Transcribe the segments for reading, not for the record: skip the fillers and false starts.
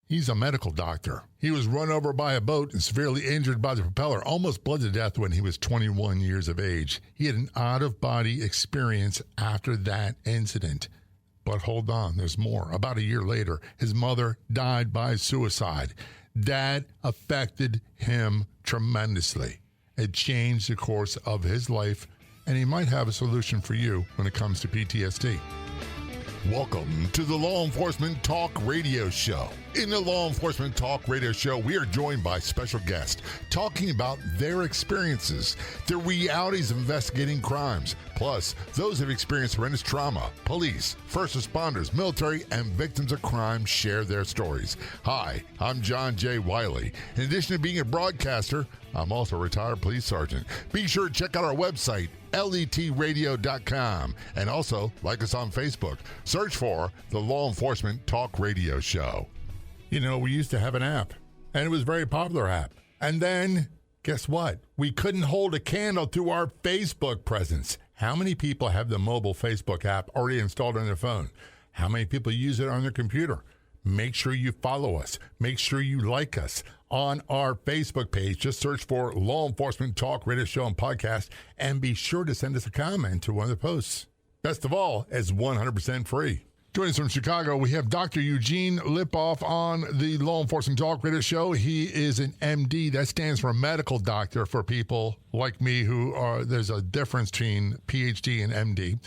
He's a medical doctor. He was run over by a boat and severely injured by the propeller, almost bled to death when he was 21 years of age. He had an out-of-body experience after that incident. But hold on, there's more. About a year later, his mother died by suicide. That affected him tremendously. It changed the course of his life, and he might have a solution for you when it comes to PTSD. Welcome to the Law Enforcement Talk Radio Show. In the Law Enforcement Talk Radio Show, we are joined by special guests talking about their experiences, the realities of investigating crimes, plus those who have experienced horrendous trauma. Police, first responders, military, and victims of crime share their stories. Hi, I'm John J. Wiley. In addition to being a broadcaster, I'm also a retired police sergeant. Be sure to check out our website, letradio.com, and also like us on Facebook. Search for the Law Enforcement Talk Radio Show. You know, we used to have an app, and it was a very popular app. And then, guess what? We couldn't hold a candle to our Facebook presence. How many people have the mobile Facebook app already installed on their phone? How many people use it on their computer? Make sure you follow us. Make sure you like us on our Facebook page. Just search for Law Enforcement Talk Radio Show and Podcast, and be sure to send us a comment to one of the posts. Best of all, it's 100% free. Joining us from Chicago, we have Dr. Eugene Lipoff on the Law Enforcement Talk Radio Show. He is an MD. That stands for medical doctor for people like me who are, there's a difference between PhD and MD.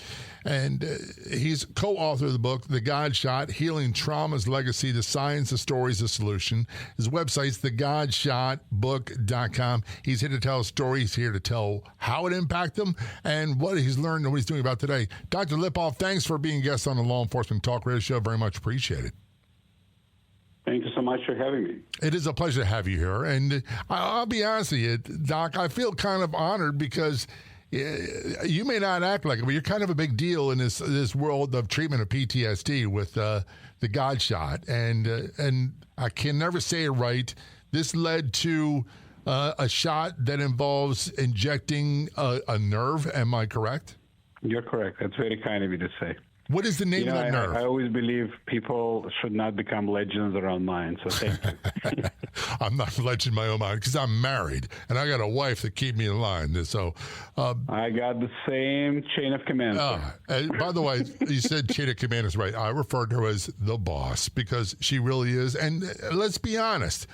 And he's co-author of the book, The Godshot, Healing Trauma's Legacy, The Science, The Stories, The Solution. His website's thegodshotbook.com. He's here to tell a story. He's here to tell how it impacted him and what he's learned and what he's doing about today. Dr. Lipoff, thanks for being a guest on the Law Enforcement Talk Radio Show. Very much appreciated. Thank you so much for having me. It is a pleasure to have you here. And I'll be honest with you, Doc, I feel kind of honored because you may not act like it, but you're kind of a big deal in this world of treatment of PTSD with the Godshot. And I can never say it right. This led to a shot that involves injecting a nerve. Am I correct? You're correct. That's very kind of you to say. What is the name of that nerve? I always believe people should not become legends of their own mind, so thank you. I'm not a legend in my own mind because I'm married, and I got a wife that keep me in line. So I got the same chain of command. By the way, you said chain of command is right. I refer to her as the boss because she really is. And let's be honest,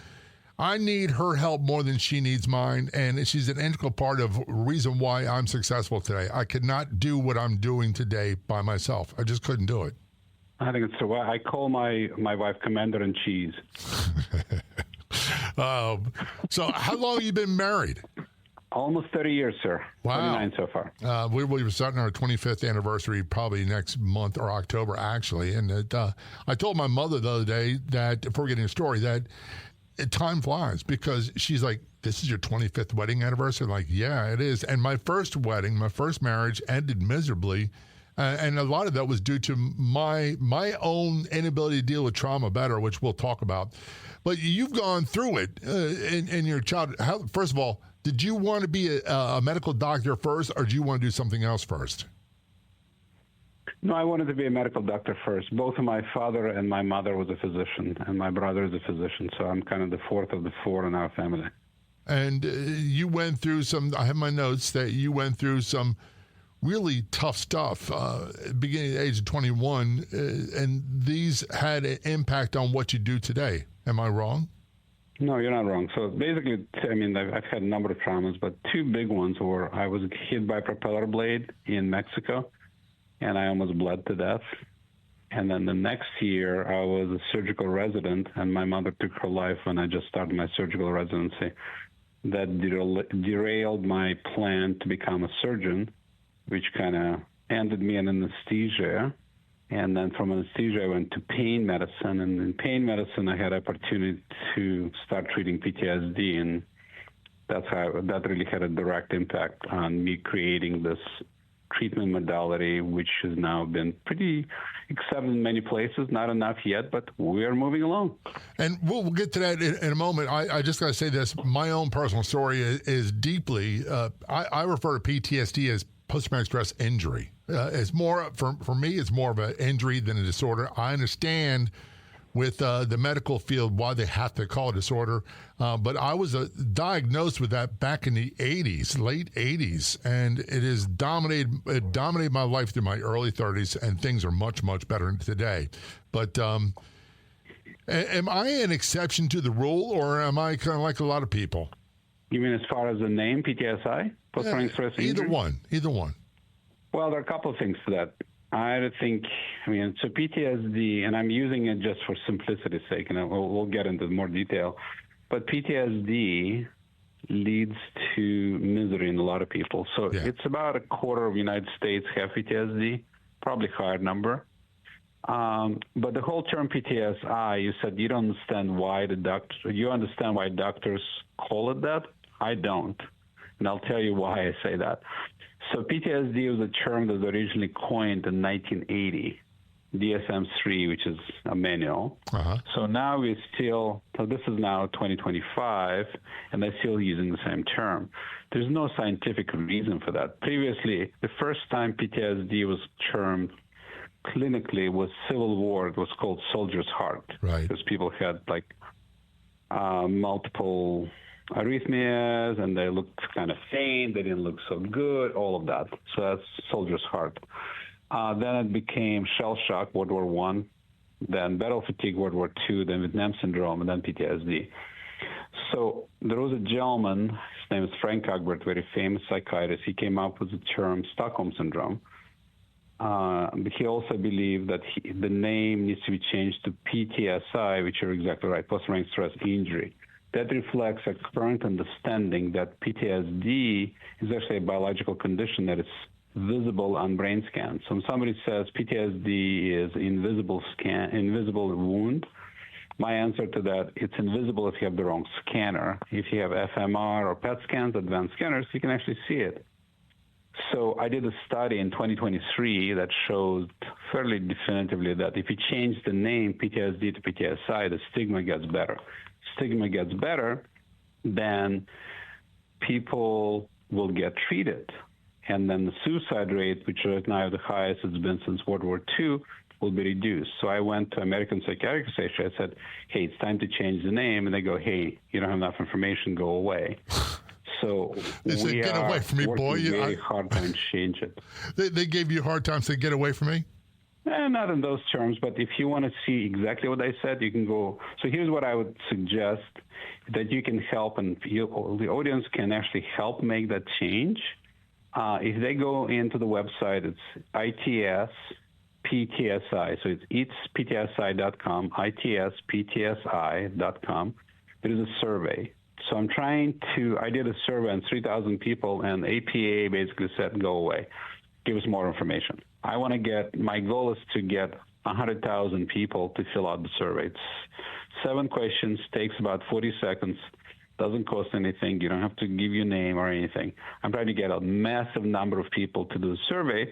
I need her help more than she needs mine, and she's an integral part of the reason why I'm successful today. I could not do what I'm doing today by myself. I just couldn't do it. I think it's true. I call my wife Commander-in-Chief. So how long have you been married? Almost 30 years, sir. Wow. 29 so far. We were starting our 25th anniversary probably next month or October, actually. And I told my mother the other day that, before getting a story, that time flies because she's like, this is your 25th wedding anniversary? I'm like, yeah, it is. And my first wedding, my first marriage ended miserably. And a lot of that was due to my own inability to deal with trauma better, which we'll talk about. But you've gone through it in your childhood. First of all, did you want to be a medical doctor first, or do you want to do something else first? No, I wanted to be a medical doctor first. Both my father and my mother was a physician, and my brother is a physician, so I'm kind of the fourth of the four in our family. And you went through I have my notes that you went through some really tough stuff beginning at the age of 21, and these had an impact on what you do today. Am I wrong? No, you're not wrong. So basically, I mean, I've had a number of traumas, but two big ones were I was hit by a propeller blade in Mexico, and I almost bled to death. And then the next year, I was a surgical resident, and my mother took her life when I just started my surgical residency. That derailed my plan to become a surgeon, which kind of ended me in anesthesia. And then from anesthesia, I went to pain medicine. And in pain medicine, I had opportunity to start treating PTSD. And that really had a direct impact on me creating this treatment modality, which has now been pretty accepted in many places. Not enough yet, but we are moving along. And we'll get to that in a moment. I just got to say this. My own personal story is deeply, I refer to PTSD as post-traumatic stress injury. It's more, for me, it's more of an injury than a disorder. I understand with the medical field why they have to call it disorder. But I was diagnosed with that back in the 80s, late 80s, and it dominated my life through my early 30s, and things are much, much better today. But am I an exception to the rule, or am I kind of like a lot of people? You mean as far as the name, PTSI? Post-traumatic stress injury? Either one. Well, there are a couple of things to that. I think, so PTSD, and I'm using it just for simplicity's sake, and we'll get into more detail, but PTSD leads to misery in a lot of people. So It's about a quarter of the United States have PTSD, probably higher number. But the whole term PTSI, you said you don't understand why you understand why doctors call it that? I don't. And I'll tell you why I say that. So PTSD was a term that was originally coined in 1980, DSM-3, which is a manual. Uh-huh. So now this is now 2025, and they're still using the same term. There's no scientific reason for that. Previously, the first time PTSD was termed clinically was Civil War. It was called soldier's heart. Right. Because people had multiple arrhythmias, and they looked kind of faint, they didn't look so good, all of that. So that's soldier's heart. Then it became shell shock, World War I, then battle fatigue, World War II, then Vietnam syndrome, and then PTSD. So there was a gentleman, his name is Frank Agbert, very famous psychiatrist. He came up with the term Stockholm syndrome. But he also believed that the name needs to be changed to PTSI, which you're exactly right, post-traumatic stress injury. That reflects a current understanding that PTSD is actually a biological condition that is visible on brain scans. So when somebody says PTSD is invisible wound, my answer to that, it's invisible if you have the wrong scanner. If you have FMR or PET scans, advanced scanners, you can actually see it. So I did a study in 2023 that showed fairly definitively that if you change the name PTSD to PTSI, the stigma gets better. Stigma gets better, then people will get treated. And then the suicide rate, which right now is the highest it's been since World War II, will be reduced. So I went to American Psychiatric Association. I said, hey, it's time to change the name. And they go, hey, you don't have enough information, go away. So they said, get away from me, boy. Really hard time to change it. They gave you a hard time, said, get away from me? Not in those terms, but if you want to see exactly what I said, you can go. So here's what I would suggest, that you can help, and the audience can actually help make that change. If they go into the website, it's ITS PTSI. So it's itsptsi.com, itsptsi.com. There is a survey. So I did a survey on 3,000 people, and APA basically said, go away. Give us more information. My goal is to get 100,000 people to fill out the survey. It's 7 questions, takes about 40 seconds, doesn't cost anything. You don't have to give your name or anything. I'm trying to get a massive number of people to do the survey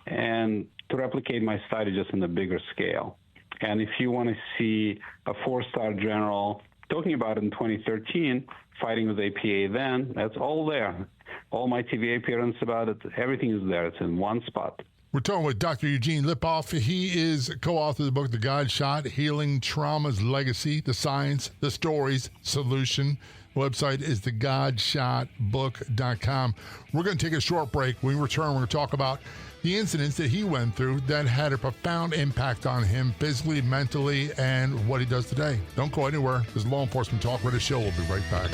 and to replicate my study just on a bigger scale. And if you want to see a 4-star general talking about it in 2013, fighting with APA then, that's all there. All my TV appearance about it, everything is there. It's in one spot. We're talking with Dr. Eugene Lipoff. He is co-author of the book, The Godshot, Healing Trauma's Legacy, the Science, the Stories, Solution. The website is thegodshotbook.com. We're going to take a short break. When we return, we're going to talk about the incidents that he went through that had a profound impact on him physically, mentally, and what he does today. Don't go anywhere. This is Law Enforcement Talk Radio Show. We'll be right back.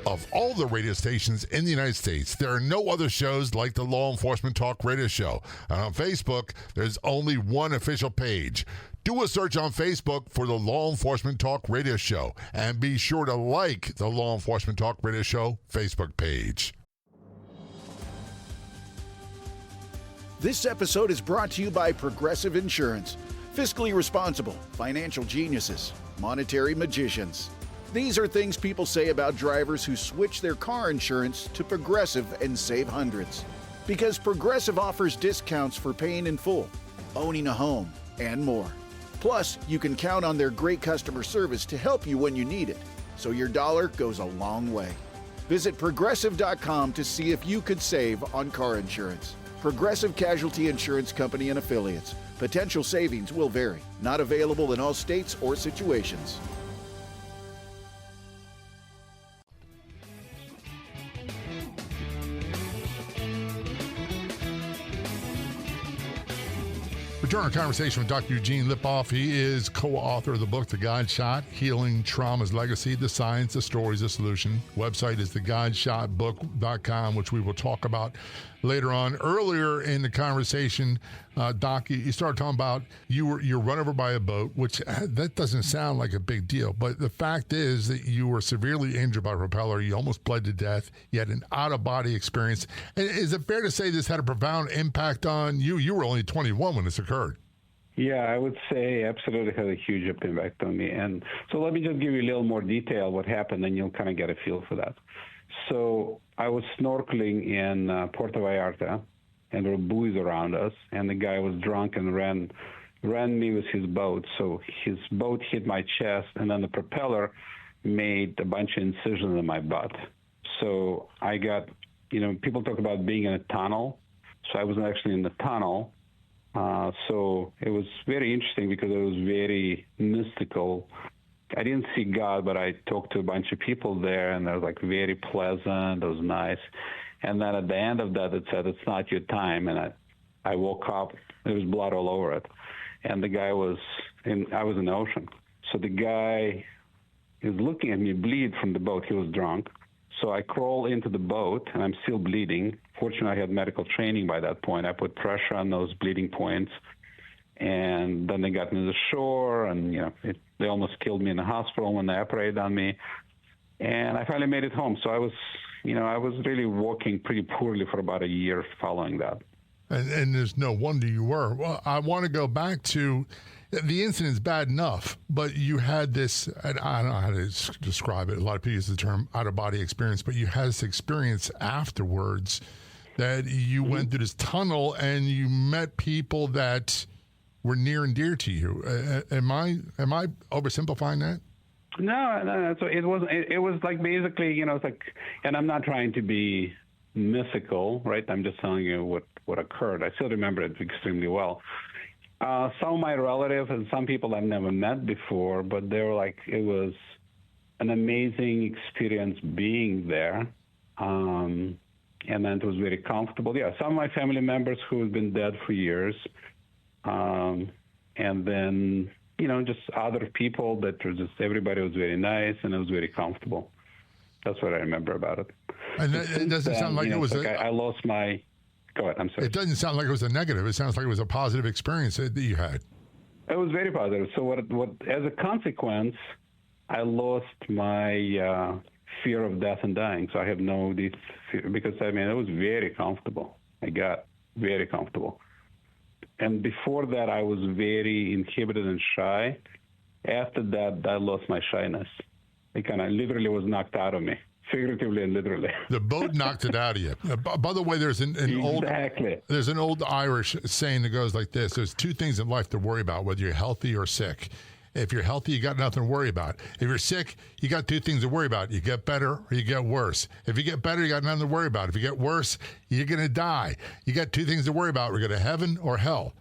Of all the radio stations in the United States, there are no other shows like the Law Enforcement Talk Radio Show. And on Facebook, there's only one official page. Do a search on Facebook for the Law Enforcement Talk Radio Show, and be sure to like the Law Enforcement Talk Radio Show Facebook page. This episode is brought to you by Progressive Insurance. Fiscally responsible, financial geniuses, monetary magicians. These are things people say about drivers who switch their car insurance to Progressive and save hundreds. Because Progressive offers discounts for paying in full, owning a home, and more. Plus, you can count on their great customer service to help you when you need it, so your dollar goes a long way. Visit Progressive.com to see if you could save on car insurance. Progressive Casualty Insurance Company and Affiliates. Potential savings will vary. Not available in all states or situations. Return our conversation with Dr. Eugene Lipoff. He is co-author of the book, The Godshot, Healing Trauma's Legacy, The Science, The Stories, The Solution. Website is thegodshotbook.com, which we will talk about later on. Earlier in the conversation, Doc, you started talking about you're run over by a boat, which that doesn't sound like a big deal. But the fact is that you were severely injured by a propeller. You almost bled to death. You had an out-of-body experience. And is it fair to say this had a profound impact on you? You were only 21 when this occurred. Yeah, I would say absolutely had a huge impact on me. And so let me just give you a little more detail what happened, and you'll kind of get a feel for that. So I was snorkeling in Puerto Vallarta, and there were buoys around us, and the guy was drunk and ran me with his boat. So his boat hit my chest, and then the propeller made a bunch of incisions in my butt. So I got, people talk about being in a tunnel. So I was actually in the tunnel. So it was very interesting because it was very mystical. I didn't see God, but I talked to a bunch of people there, and it was like very pleasant. It was nice. And then at the end of that, it said, "It's not your time." And I woke up. There was blood all over it. And the guy I was in the ocean. So the guy is looking at me bleed from the boat. He was drunk. So I crawl into the boat, and I'm still bleeding. Fortunately, I had medical training by that point. I put pressure on those bleeding points. And then they got me to the shore, and they almost killed me in the hospital when they operated on me. And I finally made it home. So I was really walking pretty poorly for about a year following that. And there's no wonder you were. Well, I want to go back to the incident's bad enough, but you had this, and I don't know how to describe it. A lot of people use the term out-of-body experience, but you had this experience afterwards that you went through this tunnel and you met people that were near and dear to you. Am I oversimplifying that? No. So it was like basically, it's like, and I'm not trying to be mythical, right? I'm just telling you what occurred. I still remember it extremely well. Some of my relatives and some people I've never met before, but they were like, it was an amazing experience being there. And then it was very comfortable. Yeah, some of my family members who have been dead for years. And then, just other people that were just, everybody was very nice and it was very comfortable. That's what I remember about it. And it doesn't sound like it was I lost my... Go ahead, I'm sorry. It doesn't sound like it was a negative. It sounds like it was a positive experience that you had. It was very positive. So what as a consequence, I lost my fear of death and dying. So I have because it was very comfortable. I got very comfortable. And before that, I was very inhibited and shy. After that, I lost my shyness. It kind of literally was knocked out of me. Figuratively and literally. The boat knocked it out of you. By the way, there's an old Irish saying that goes like this: there's two things in life to worry about, whether you're healthy or sick. If you're healthy, you got nothing to worry about. If you're sick, you got two things to worry about. You get better or you get worse. If you get better, you got nothing to worry about. If you get worse, you're going to die. You got two things to worry about. We're going to heaven or hell.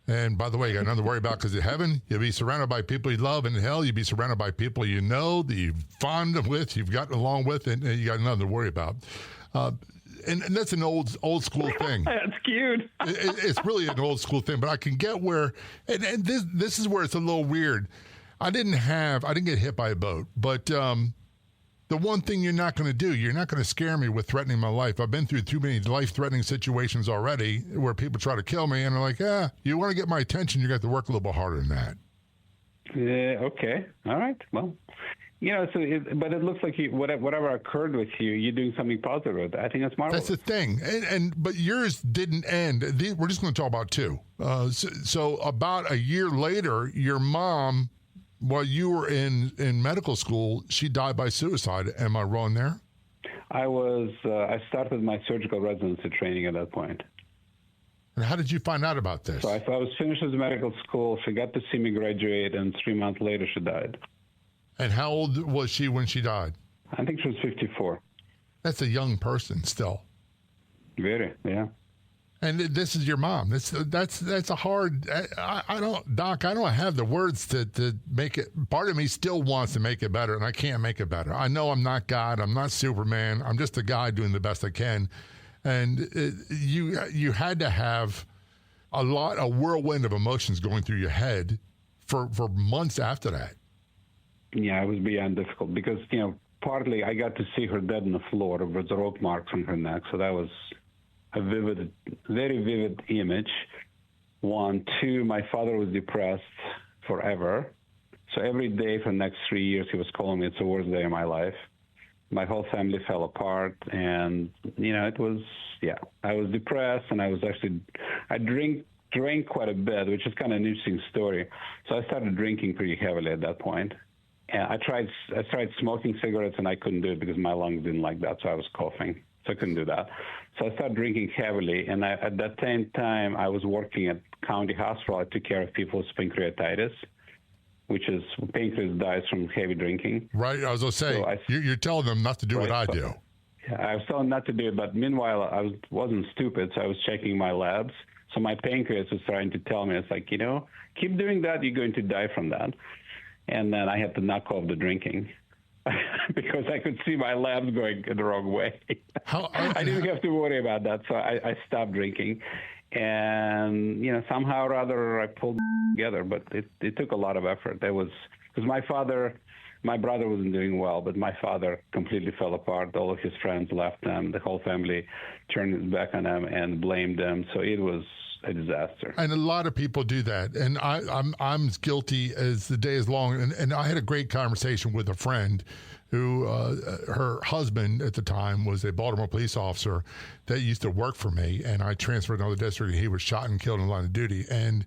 And by the way, you got nothing to worry about, because in heaven, you'll be surrounded by people you love. And in hell, you'll be surrounded by people you know, that you've fond with, you've gotten along with, and you got nothing to worry about. And that's an old school thing. That's cute. It's really an old school thing, but I can get where, and this is where it's a little weird. I didn't get hit by a boat, but the one thing you're not going to do, you're not going to scare me with threatening my life. I've been through too many life-threatening situations already where people try to kill me, and they're like, you want to get my attention, you got to work a little bit harder than that. Yeah, okay. All right. Well, but it looks like whatever occurred with you, you're doing something positive with it. I think that's marvelous. That's the thing. But yours didn't end. We're just going to talk about two. So about a year later, your mom, while you were in medical school, she died by suicide. Am I wrong there? I started my surgical residency training at that point. And how did you find out about this? So I was finished with medical school. She got to see me graduate, and 3 months later she died. And how old was she when she died? I think she was 54. That's a young person still. Very, yeah. And this is your mom. That's a hard. I don't have the words to make it. Part of me still wants to make it better, and I can't make it better. I know I'm not God. I'm not Superman. I'm just a guy doing the best I can. And you had to have a whirlwind of emotions going through your head for months after that. Yeah, it was beyond difficult because partly I got to see her dead on the floor with rope marks on her neck, so that was a very vivid image. 1, 2, my father was depressed forever. So every day for the next 3 years, he was calling me, it's the worst day of my life. My whole family fell apart. And, it was, I was depressed, and I drank quite a bit, which is kind of an interesting story. So I started drinking pretty heavily at that point. And I tried smoking cigarettes, and I couldn't do it because my lungs didn't like that, so I was coughing. So I couldn't do that. So I started drinking heavily, and at that same time, I was working at county hospital. I took care of people with pancreatitis, which is pancreas dies from heavy drinking. Right. I was going to say, so you're telling them not to do what I do. Yeah, I was telling them not to do it, but meanwhile, I wasn't stupid, so I was checking my labs. So my pancreas was trying to tell me, it's like, keep doing that, you're going to die from that. And then I had to knock off the drinking. Because I could see my labs going the wrong way. I didn't have to worry about that, so I stopped drinking. And, somehow or other I pulled together, but it took a lot of effort. It was because my brother wasn't doing well, but my father completely fell apart. All of his friends left him. The whole family turned his back on him and blamed him. So it was a disaster. And a lot of people do that. And I'm as guilty as the day is long. And I had a great conversation with a friend who, her husband at the time was a Baltimore police officer that used to work for me. And I transferred to another district, and he was shot and killed in the line of duty. And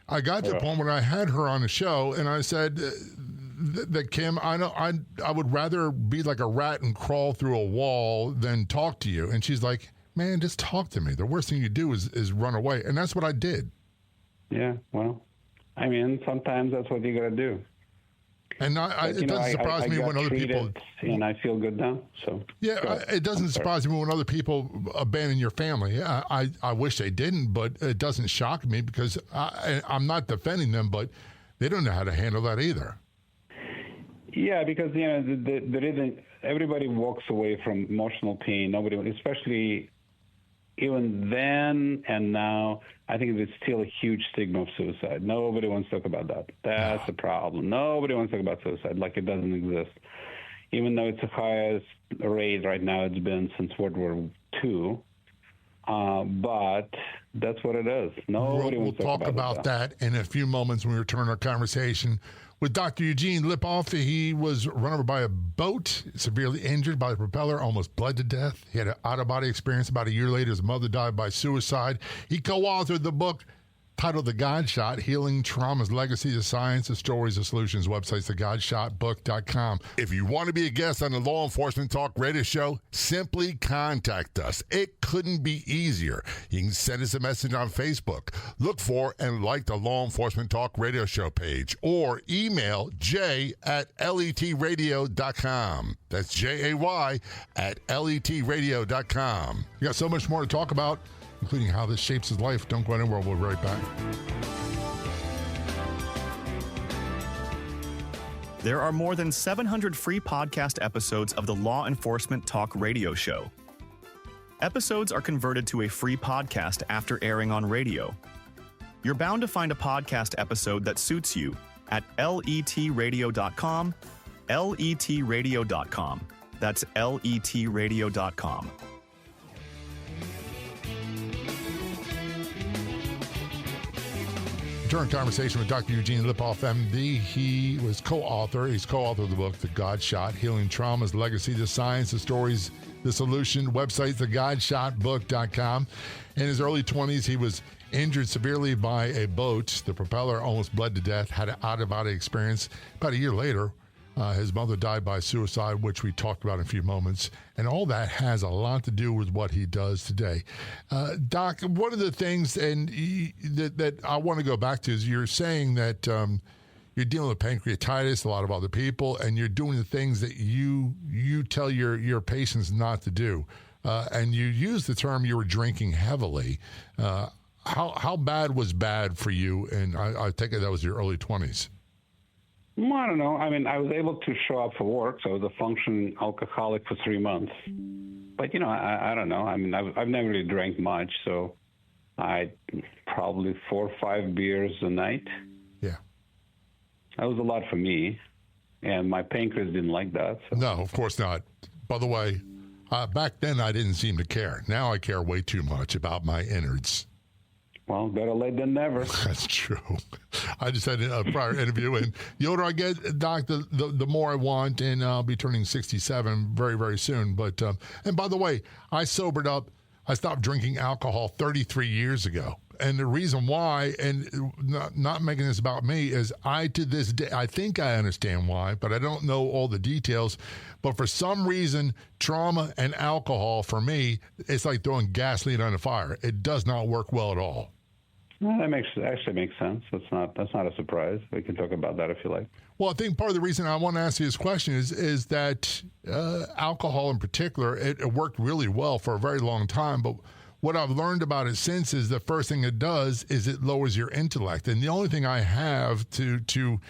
I got to the point when I had her on the show, and I said that, Kim, I would rather be like a rat and crawl through a wall than talk to you. And she's like, man, just talk to me. The worst thing you do is run away. And that's what I did. Yeah, well, sometimes that's what you got to do. And it doesn't surprise me when other people... And I feel good now, so... Yeah, it doesn't surprise me when other people abandon your family. I wish they didn't, but it doesn't shock me because I'm not defending them, but they don't know how to handle that either. Yeah, because, everybody walks away from emotional pain. Nobody, especially even then and now, I think there's still a huge stigma of suicide. Nobody wants to talk about that. That's the problem. Nobody wants to talk about suicide like it doesn't exist. Even though it's the highest rate right now it's been since World War II. But that's what it is. Nobody wants to talk about that in a few moments when we return our conversation with Dr. Eugene Lipoff. He was run over by a boat, severely injured by the propeller, almost bled to death. He had an out-of-body experience. About a year later, his mother died by suicide. He co-authored the book titled The Godshot, Healing Trauma's Legacy, the Science, the Stories, the Solutions. Website's thegodshotbook.com. If you want to be a guest on the Law Enforcement Talk Radio Show, simply contact us. It couldn't be easier. You can send us a message on Facebook. Look for and like the Law Enforcement Talk Radio Show page, or email jay@letradio.com. That's JAY@letradio.com. We got so much more to talk about, including how this shapes his life. Don't go anywhere. We'll be right back. There are more than 700 free podcast episodes of the Law Enforcement Talk Radio Show. Episodes are converted to a free podcast after airing on radio. You're bound to find a podcast episode that suits you at letradio.com, letradio.com. That's letradio.com. During conversation with Dr. Eugene Lipoff, MD, he's co-author of the book, The Godshot, Healing Trauma's Legacy, the Science, the Stories, the Solution. Website, thegodshotbook.com. In his early 20s, he was injured severely by a boat. The propeller almost bled to death, had an out-of-body experience. About a year later, his mother died by suicide, which we talked about in a few moments. And all that has a lot to do with what he does today. Doc, one of the things that I want to go back to is you're saying that you're dealing with pancreatitis, a lot of other people, and you're doing the things that you tell your patients not to do. and you used the term you were drinking heavily. How bad was bad for you? And I take it that was your early 20s. Well, I don't know. I mean, I was able to show up for work, so I was a functioning alcoholic for 3 months. But, I don't know. I mean, I've never really drank much, so I probably 4 or 5 beers a night. Yeah. That was a lot for me, and my pancreas didn't like that. So. No, of course not. By the way, back then I didn't seem to care. Now I care way too much about my innards. Well, better late than never. That's true. I just had a prior interview, and the older I get, Doc, the more I want, and I'll be turning 67 very, very soon. But and by the way, I sobered up. I stopped drinking alcohol 33 years ago. And the reason why, and not making this about me, is I, to this day, I think I understand why, but I don't know all the details. But for some reason, trauma and alcohol, for me, it's like throwing gasoline on a fire. It does not work well at all. Well, that actually makes sense. That's not a surprise. We can talk about that if you like. Well, I think part of the reason I want to ask you this question is that alcohol in particular, it worked really well for a very long time. But what I've learned about it since is the first thing it does is it lowers your intellect. And the only thing I have to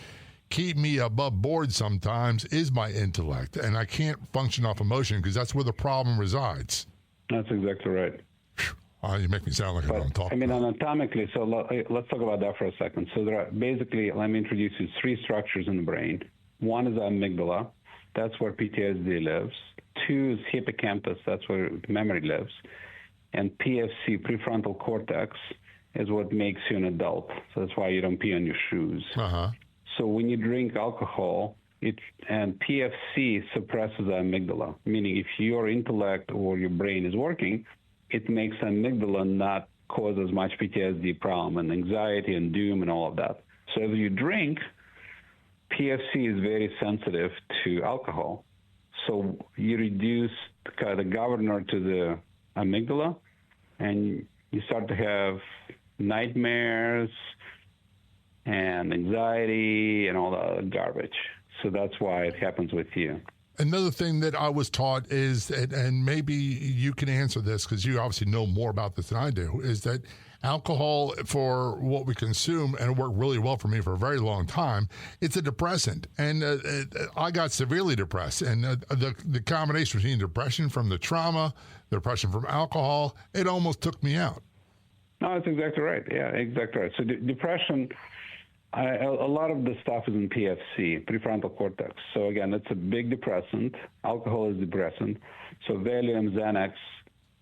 keep me above board sometimes is my intellect. And I can't function off emotion because that's where the problem resides. That's exactly right. Oh, you make me sound like I'm talking. I mean, anatomically, so let's talk about that for a second. So there are basically, let me introduce you 3 structures in the brain. One is the amygdala. That's where PTSD lives. 2 is hippocampus. That's where memory lives. And PFC, prefrontal cortex, is what makes you an adult. So that's why you don't pee on your shoes. Uh-huh. So when you drink alcohol, and PFC suppresses the amygdala, meaning if your intellect or your brain is working, it makes amygdala not cause as much PTSD problem and anxiety and doom and all of that. So if you drink, PFC is very sensitive to alcohol. So you reduce the governor to the amygdala, and you start to have nightmares and anxiety and all that garbage. So that's why it happens with you. Another thing that I was taught is, and maybe you can answer this because you obviously know more about this than I do, is that alcohol, for what we consume, and it worked really well for me for a very long time, it's a depressant. And I got severely depressed. And the combination between depression from the trauma, the depression from alcohol, it almost took me out. No, that's exactly right. Yeah, exactly right. So depression... a lot of the stuff is in PFC, prefrontal cortex. So again, it's a big depressant. Alcohol is depressant. So Valium, Xanax,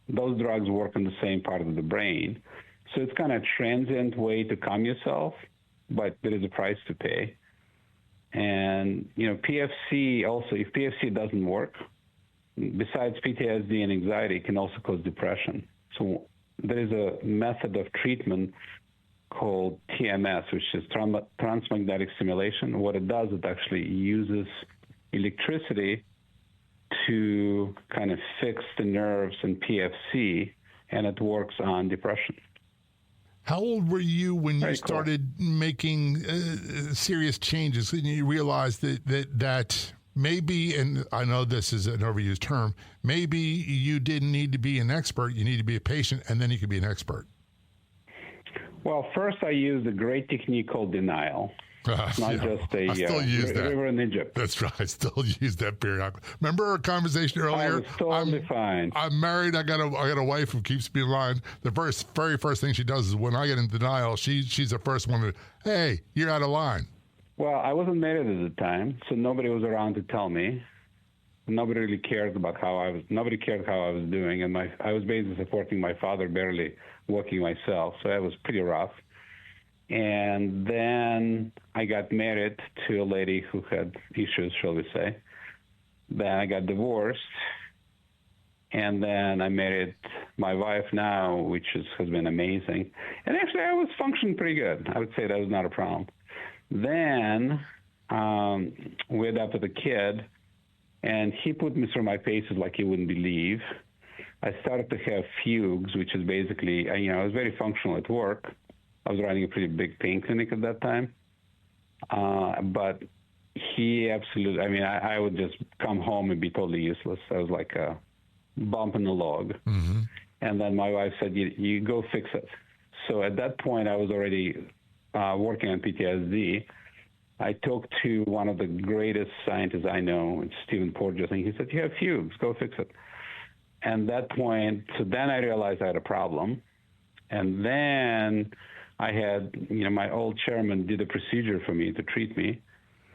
those drugs work in the same part of the brain. So it's kind of a transient way to calm yourself, but there is a price to pay. And, PFC also, if PFC doesn't work, besides PTSD and anxiety, it can also cause depression. So there is a method of treatment called TMS, which is transmagnetic stimulation. What it does, it actually uses electricity to kind of fix the nerves in PFC, and it works on depression. How old were you when you started making serious changes and you realized that maybe, and I know this is an overused term, maybe you didn't need to be an expert, you need to be a patient, and then you could be an expert? Well, first I used a great technique called denial. It's not just a river in Egypt. That's right. I still use that periodically. Remember our conversation earlier? I was totally fine. I'm married. I got a wife who keeps me in line. The very first thing she does is when I get in denial, she's the first one to, hey, you're out of line. Well, I wasn't married at the time, so nobody was around to tell me. Nobody really cared about nobody cared how I was doing, and I was basically supporting my father, barely working myself, so that was pretty rough. And then I got married to a lady who had issues, shall we say. Then I got divorced, and then I married my wife now, which has been amazing. And actually, I was functioning pretty good. I would say that was not a problem. Then we adopted a kid, and he put me through my paces like you wouldn't believe. I started to have fugues, which is basically, I was very functional at work. I was running a pretty big pain clinic at that time. But he absolutely, I would just come home and be totally useless. I was like a bump in the log. Mm-hmm. And then my wife said, you go fix it. So at that point, I was already working on PTSD. I talked to one of the greatest scientists I know, Stephen Porges, and he said, you have fugues, go fix it. And that point, so then I realized I had a problem. And then I had, my old chairman did a procedure for me to treat me.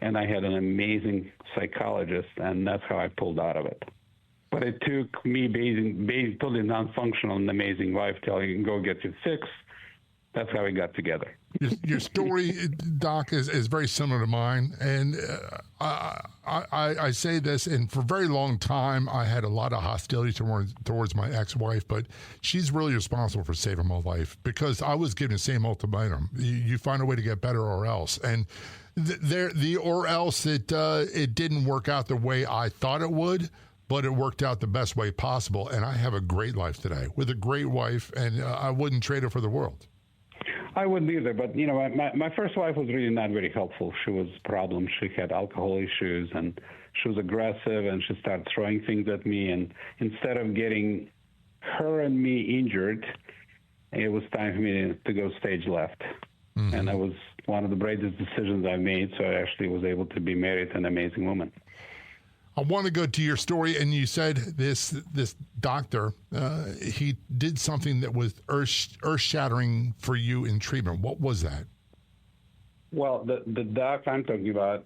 And I had an amazing psychologist, and that's how I pulled out of it. But it took me being totally non-functional and amazing wife telling you, go get it fixed. That's how we got together. Your story, Doc, is very similar to mine. And I say this, and for a very long time, I had a lot of hostility towards my ex-wife, but she's really responsible for saving my life because I was given the same ultimatum. You find a way to get better or else. And or else it didn't work out the way I thought it would, but it worked out the best way possible. And I have a great life today with a great wife, and I wouldn't trade her for the world. I wouldn't either, but my first wife was really not very helpful. She was a problem. She had alcohol issues, and she was aggressive, and she started throwing things at me. And instead of getting her and me injured, it was time for me to go stage left. Mm-hmm. And that was one of the bravest decisions I made. So I actually was able to be married to an amazing woman. I want to go to your story, and you said this doctor, he did something that was earth-shattering for you in treatment. What was that? Well, the doc I'm talking about,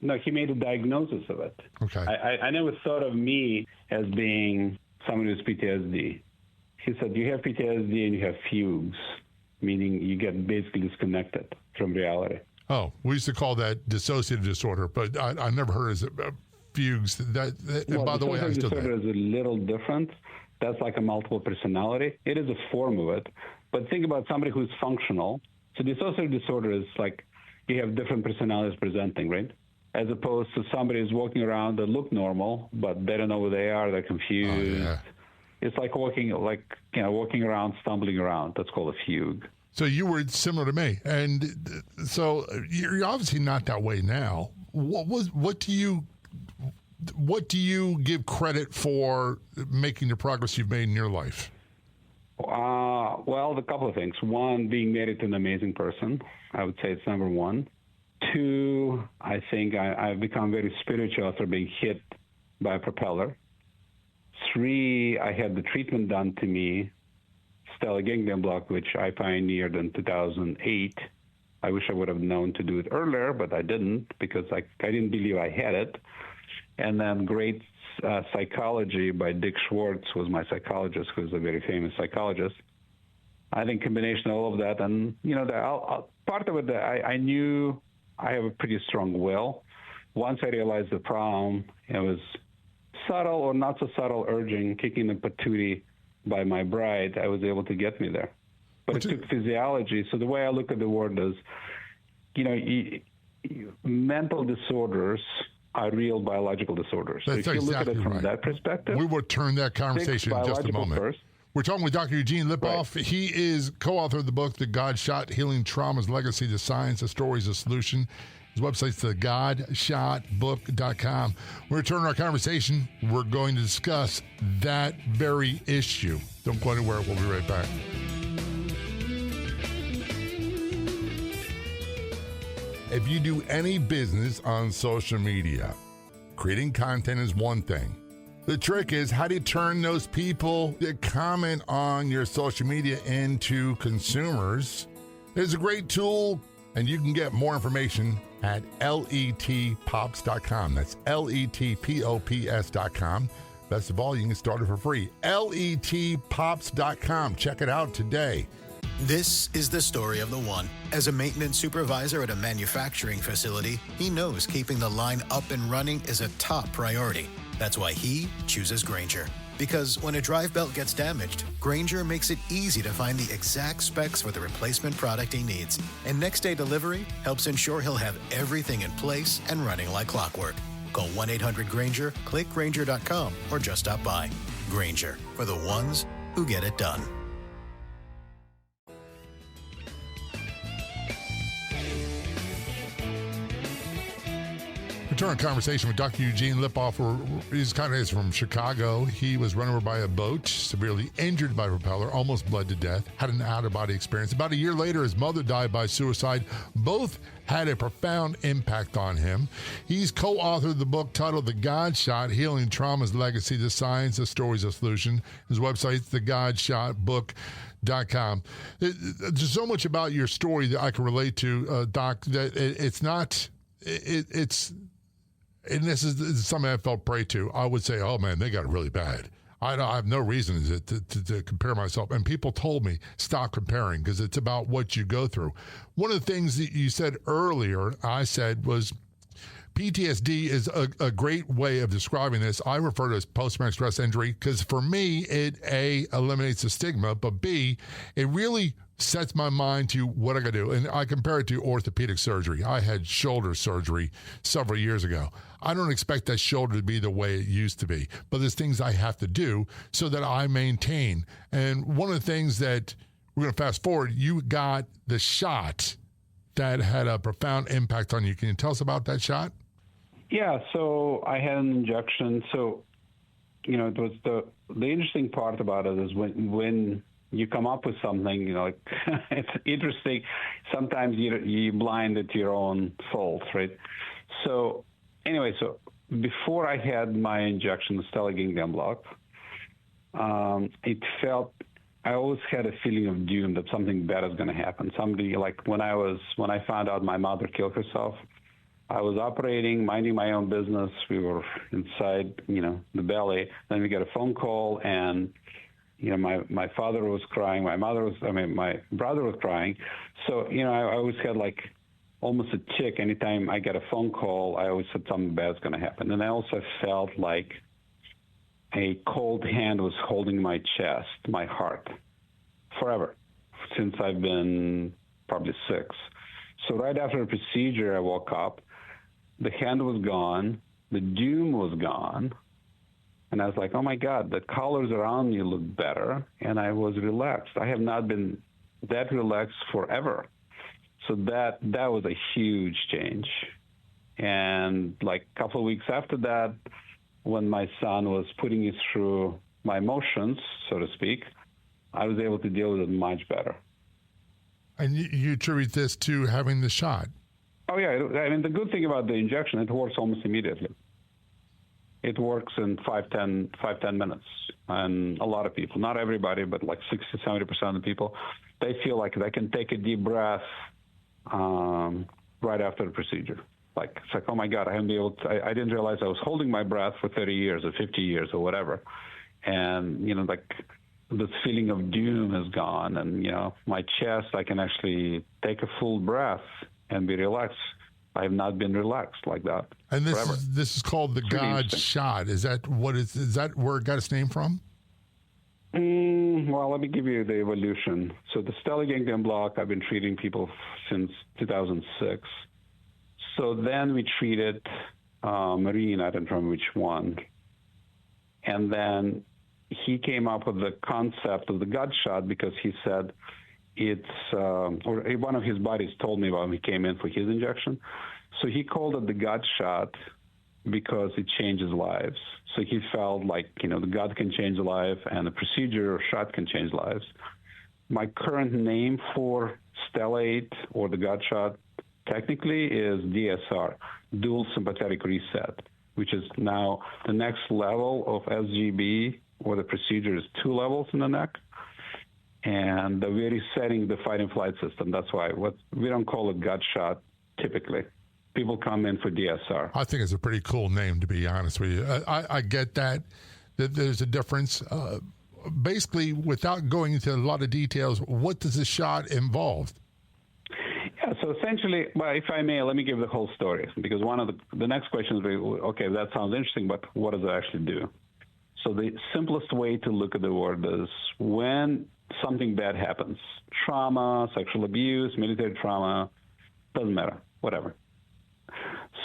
no, he made a diagnosis of it. Okay. I never thought of me as being someone who's PTSD. He said, you have PTSD and you have fugues, meaning you get basically disconnected from reality. Oh, we used to call that dissociative disorder, but I never heard it as fugues. And by the way, I still disorder is a little different. That's like a multiple personality. It is a form of it. But think about somebody who's functional. So dissociative disorder is like you have different personalities presenting, right? As opposed to somebody who's walking around that look normal, but they don't know who they are. They're confused. Oh, yeah. It's like walking around, stumbling around. That's called a fugue. So you were similar to me, and so you're obviously not that way now. What do you give credit for making the progress you've made in your life? Well, a couple of things. One, being married to an amazing person. I would say it's number one. Two, I think I've become very spiritual after being hit by a propeller. Three, I had the treatment done to me, stellar ganglion block, which I pioneered in 2008. I wish I would have known to do it earlier, but I didn't because I didn't believe I had it. And then great psychology by Dick Schwartz was my psychologist, who's a very famous psychologist. I think combination of all of that, and part of it, I knew I have a pretty strong will. Once I realized the problem, it was subtle or not so subtle urging, kicking the patootie by my bride, I was able to get me there. But it took physiology. So the way I look at the word is, mental disorders are real biological disorders. That's so if you look at it from right. that perspective, we will turn that conversation in just a moment. First. We're talking with Dr. Eugene Lipoff. Right. He is co-author of the book, The Godshot, Healing Trauma's Legacy, the Science, the Story is a Solution. His website's thegodshotbook.com. We're returning our conversation. We're going to discuss that very issue. Don't go anywhere. We'll be right back. If you do any business on social media, creating content is one thing. The trick is, how do you turn those people that comment on your social media into consumers? There's a great tool, and you can get more information at letpops.com. That's letpops.com. Best of all, you can get started for free. letpops.com. Check it out today. This is the story of the one. As a maintenance supervisor at a manufacturing facility, he knows keeping the line up and running is a top priority. That's why he chooses Grainger. Because when a drive belt gets damaged, Grainger makes it easy to find the exact specs for the replacement product he needs. And next day delivery helps ensure he'll have everything in place and running like clockwork. Call 1-800-GRAINGER, click Grainger.com, or just stop by. Grainger, for the ones who get it done. Return conversation with Dr. Eugene Lipoff. He's from Chicago. He was run over by a boat, severely injured by a propeller, almost bled to death, had an out-of-body experience. About a year later, his mother died by suicide. Both had a profound impact on him. He's co-authored the book titled The Godshot, Healing Trauma's Legacy, The Science, The Stories, The Solution. His website's thegodshotbook.com. There's so much about your story that I can relate to, Doc, that and this is something I felt prey to. I would say, oh, man, they got it really bad. I have no reason to compare myself. And people told me, stop comparing, because it's about what you go through. One of the things that you said earlier, I said, was PTSD is a great way of describing this. I refer to it as post-traumatic stress injury because for me, it, A, eliminates the stigma, but B, it really sets my mind to what I got to do. And I compare it to orthopedic surgery. I had shoulder surgery several years ago. I don't expect that shoulder to be the way it used to be, but there's things I have to do so that I maintain. And one of the things that we're going to fast forward, you got the shot that had a profound impact on you. Can you tell us about that shot? Yeah, so I had an injection. So, it was the interesting part about it is when you come up with something, like it's interesting. Sometimes you're blinded to your own faults, right? So anyway, so before I had my injection, the stellate ganglion block, it felt, I always had a feeling of doom that something bad is going to happen. Somebody, like when I found out my mother killed herself, I was operating, minding my own business. We were inside, the belly. Then we get a phone call, and my father was crying. My brother was crying. So I always had like almost a tick. Anytime I get a phone call, I always said something bad's going to happen. And I also felt like a cold hand was holding my chest, my heart, forever, since I've been probably 6. So right after the procedure, I woke up. The hand was gone. The doom was gone. And I was like, oh, my God, the colors around me look better. And I was relaxed. I have not been that relaxed forever. So that was a huge change. And like a couple of weeks after that, when my son was putting me through my emotions, so to speak, I was able to deal with it much better. And you attribute this to having the shot? Oh, yeah. The good thing about the injection, it works almost immediately. It works in 5-10 minutes. And a lot of people, not everybody, but like 60-70% of the people, they feel like they can take a deep breath right after the procedure. Like, it's like, oh, my God, I didn't realize I was holding my breath for 30 years or 50 years or whatever. And, this feeling of doom is gone. And, my chest, I can actually take a full breath and be relaxed. I have not been relaxed like that. And forever. This is called the Godshot. Is that where it got its name from? Well, let me give you the evolution. So the stellate ganglion block, I've been treating people since 2006. So then we treated Marine, I don't remember which one. And then he came up with the concept of the Godshot because he said or one of his buddies told me about when he came in for his injection. So he called it the Godshot because it changes lives. So he felt like, the God can change a life and a procedure or shot can change lives. My current name for stellate or the Godshot technically is DSR, dual sympathetic reset, which is now the next level of SGB, or the procedure is 2 levels in the neck. And we're resetting the fight and flight system. That's why we don't call it Godshot typically. People come in for DSR. I think it's a pretty cool name, to be honest with you. I get that there's a difference. Basically, without going into a lot of details, what does the shot involve? Yeah, so essentially, if I may, let me give the whole story, because one of the next question is, okay, that sounds interesting, but what does it actually do? So the simplest way to look at the word is when something bad happens, trauma, sexual abuse, military trauma, doesn't matter, whatever.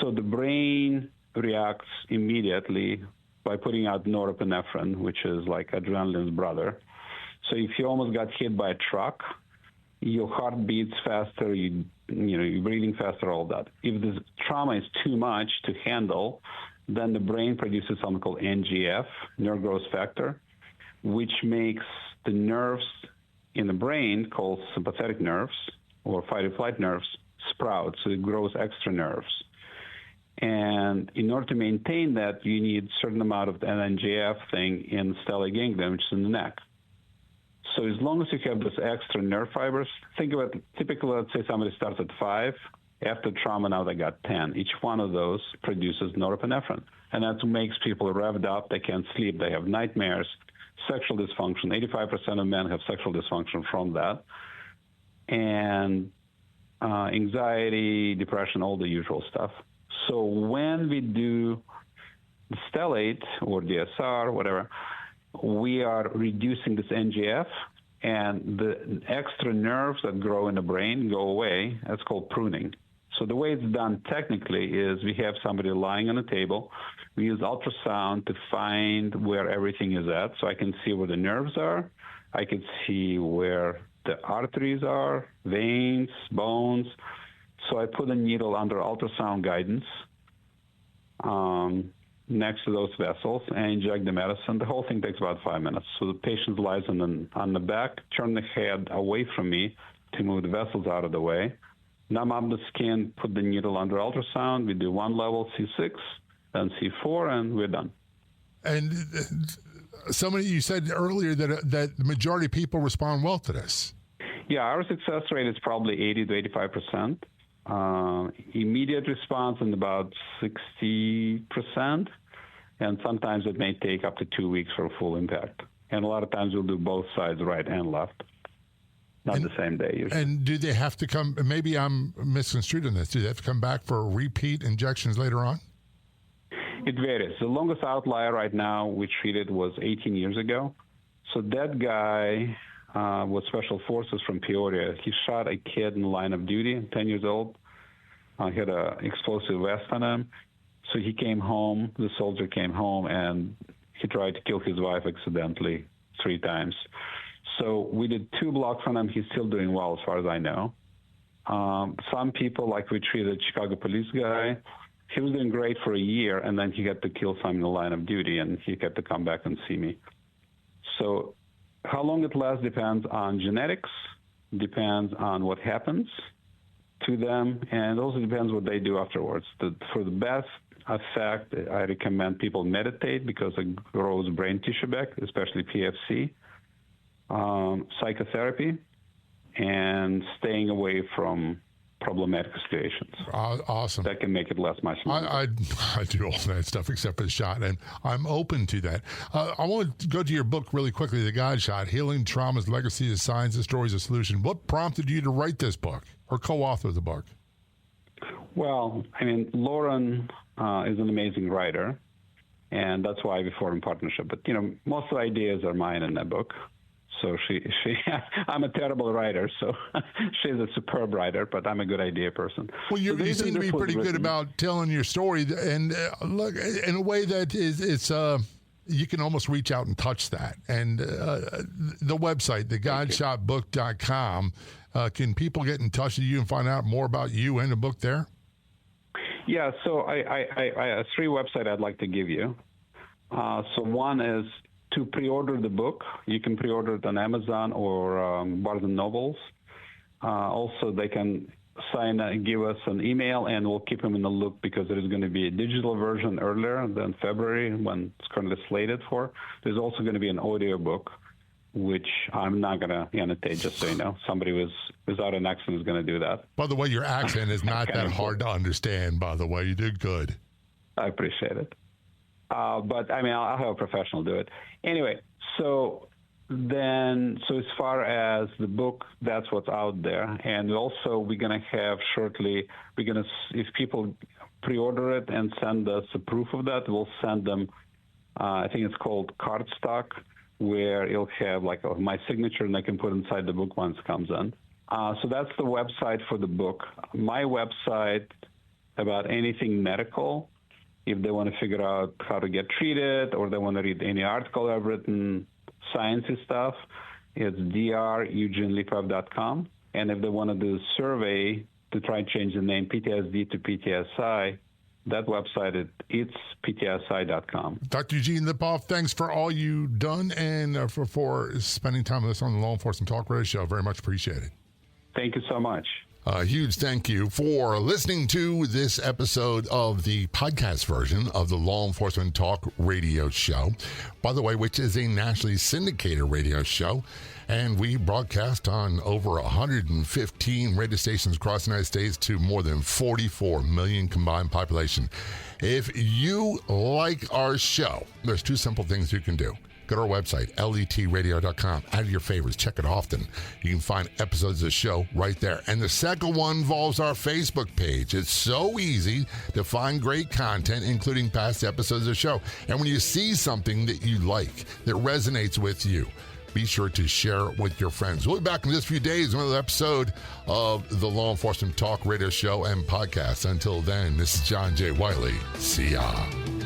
So the brain reacts immediately by putting out norepinephrine, which is like adrenaline's brother. So if you almost got hit by a truck, your heart beats faster, you're breathing faster, all that. If the trauma is too much to handle, then the brain produces something called NGF, nerve growth factor, which makes the nerves in the brain, called sympathetic nerves or fight or flight nerves, sprout. So it grows extra nerves. And in order to maintain that, you need a certain amount of an NGF thing in stellate ganglion, which is in the neck. So as long as you have those extra nerve fibers, think about typically, let's say somebody starts at 5. After trauma, now they got 10. Each one of those produces norepinephrine. And that makes people revved up. They can't sleep. They have nightmares, sexual dysfunction. 85% of men have sexual dysfunction from that. And anxiety, depression, all the usual stuff. So when we do the stellate or DSR, whatever, we are reducing this NGF, and the extra nerves that grow in the brain go away. That's called pruning. So the way it's done technically is we have somebody lying on a table. We use ultrasound to find where everything is at. So I can see where the nerves are. I can see where the arteries are, veins, bones. So I put a needle under ultrasound guidance next to those vessels and inject the medicine. The whole thing takes about 5 minutes. So the patient lies on the back, turn the head away from me to move the vessels out of the way, numb up the skin, put the needle under ultrasound. We do one level, C6, then C4, and we're done. And you said earlier that the majority of people respond well to this. Yeah, our success rate is probably 80 to 85%. Immediate response in about 60%, and sometimes it may take up to 2 weeks for a full impact. And a lot of times we'll do both sides, right and left, not the same day usually. And do they have to come, maybe I'm misconstrued on this, do they have to come back for repeat injections later on? It varies. The longest outlier right now we treated was 18 years ago. So that guy was Special Forces from Peoria. He shot a kid in the line of duty, 10 years old. He had an explosive vest on him. So he came home, the soldier came home, and he tried to kill his wife accidentally 3 times. So we did 2 blocks on him. He's still doing well as far as I know. Some people, like we treated Chicago police guy, he was doing great for a year, and then he had to kill someone in the line of duty, and he had to come back and see me. So how long it lasts depends on genetics, depends on what happens to them, and also depends what they do afterwards. For the best effect, I recommend people meditate because it grows brain tissue back, especially PFC, psychotherapy, and staying away from problematic situations. Awesome. That can make it less much longer. I do all that stuff except for the shot, and I'm open to that. I want to go to your book really quickly, The Godshot, Healing Trauma's Legacy of Science and Stories of Solution. What prompted you to write this book or co-author the book? Well, I mean, Lauren is an amazing writer, and that's why we formed a partnership. But, most of the ideas are mine in that book. So I'm a terrible writer, so she's a superb writer, but I'm a good idea person. Well, you seem to be pretty good about telling your story, and look, in a way that it's you can almost reach out and touch that. And the website, thegodshotbook.com, can people get in touch with you and find out more about you and the book there? Yeah, so I have 3 websites I'd like to give you. So one is to pre-order the book. You can pre-order it on Amazon or Barnes & Nobles. Also, they can give us an email, and we'll keep them in the loop because there is going to be a digital version earlier than February when it's currently slated for. There's also going to be an audio book, which I'm not going to annotate, just so you know. Somebody without an accent is going to do that. By the way, your accent is not that hard to understand, by the way. You did good. I appreciate it. But, I mean, I'll have a professional do it. Anyway, so as far as the book, that's what's out there. And also we're going to have shortly, if people pre-order it and send us a proof of that, we'll send them, I think it's called cardstock, where it'll have like my signature and I can put inside the book once it comes in. So that's the website for the book. My website about anything medical, if they want to figure out how to get treated or they want to read any article I've written, sciencey stuff, it's drueugenelipov.com. And if they want to do a survey to try and change the name PTSD to PTSI, that website, it's ptsi.com. Dr. Eugene Lipoff, thanks for all you've done and for spending time with us on the Law Enforcement Talk Radio Show. Very much appreciated. Thank you so much. A huge thank you for listening to this episode of the podcast version of the Law Enforcement Talk Radio Show, by the way, which is a nationally syndicated radio show. And we broadcast on over 115 radio stations across the United States to more than 44 million combined population. If you like our show, there's two simple things you can do. Go to our website, letradio.com. Add your favorites. Check it often. You can find episodes of the show right there. And the second one involves our Facebook page. It's so easy to find great content, including past episodes of the show. And when you see something that you like, that resonates with you, be sure to share it with your friends. We'll be back in just a few days with another episode of the Law Enforcement Talk Radio Show and podcast. Until then, this is John J. Wiley. See ya.